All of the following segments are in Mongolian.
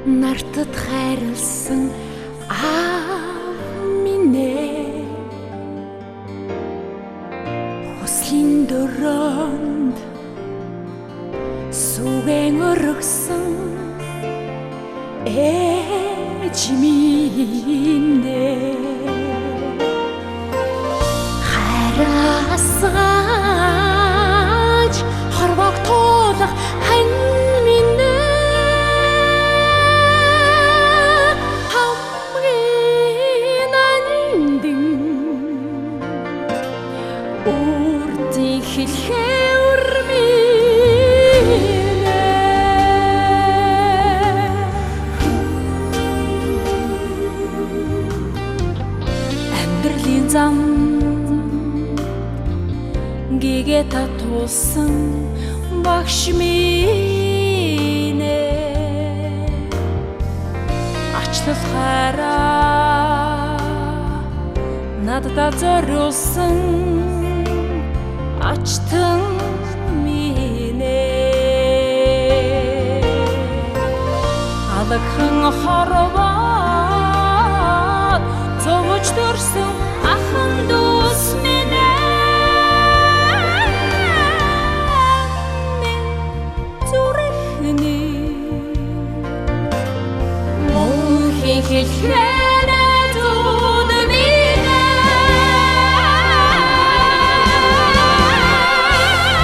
Нартад хайрлсан аав минь ээ, хүслийн дөрөнд сүгэн өргөсөн ээж минь ээ, хайраасгаж хорвогтуулах хань минь ээ, хамгийн нандин үрдийн хэлхээвэр минь амьдралын зам гэгээ татуулсан багш минь ачлал хайраа надад зориулсан ачтан минь алгхан хорвоод зовж төрсөн ахын дүүс минь хэлхээрэ дууд минь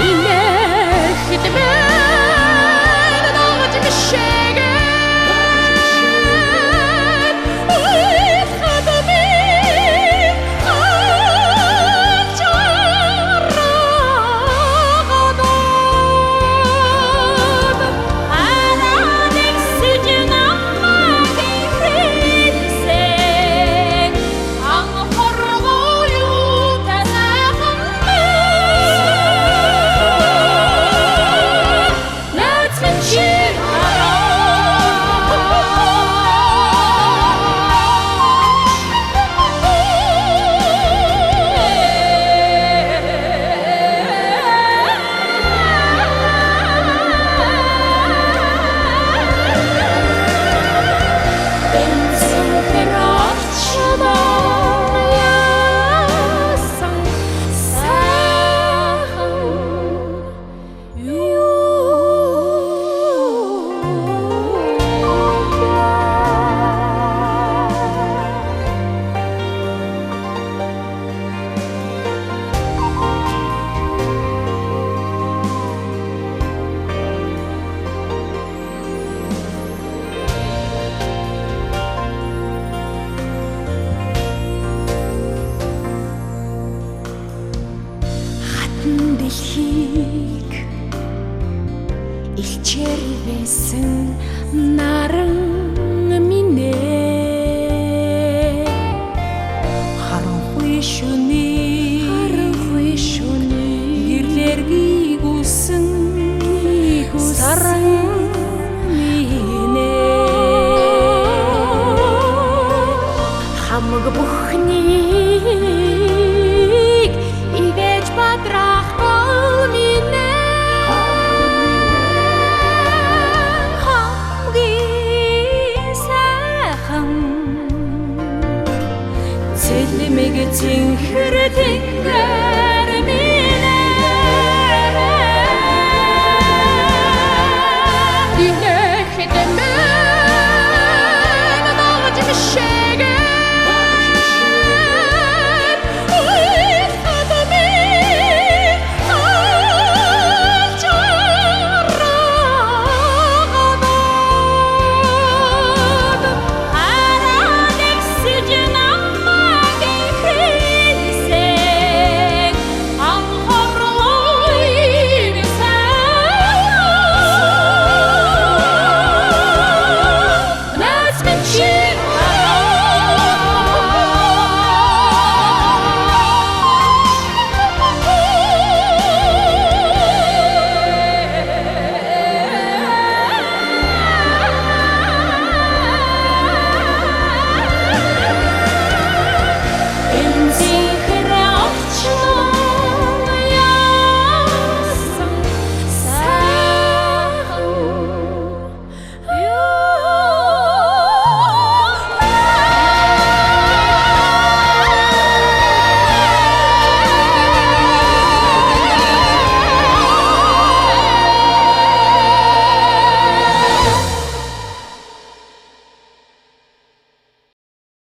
инэхэд байна дагаж бишээгээд уйхад минь ачаараад араныг сэжэн дэлхийг илчээр байсан наран минь харанхуй шүний гэрлэр гүйгүүлсэн саран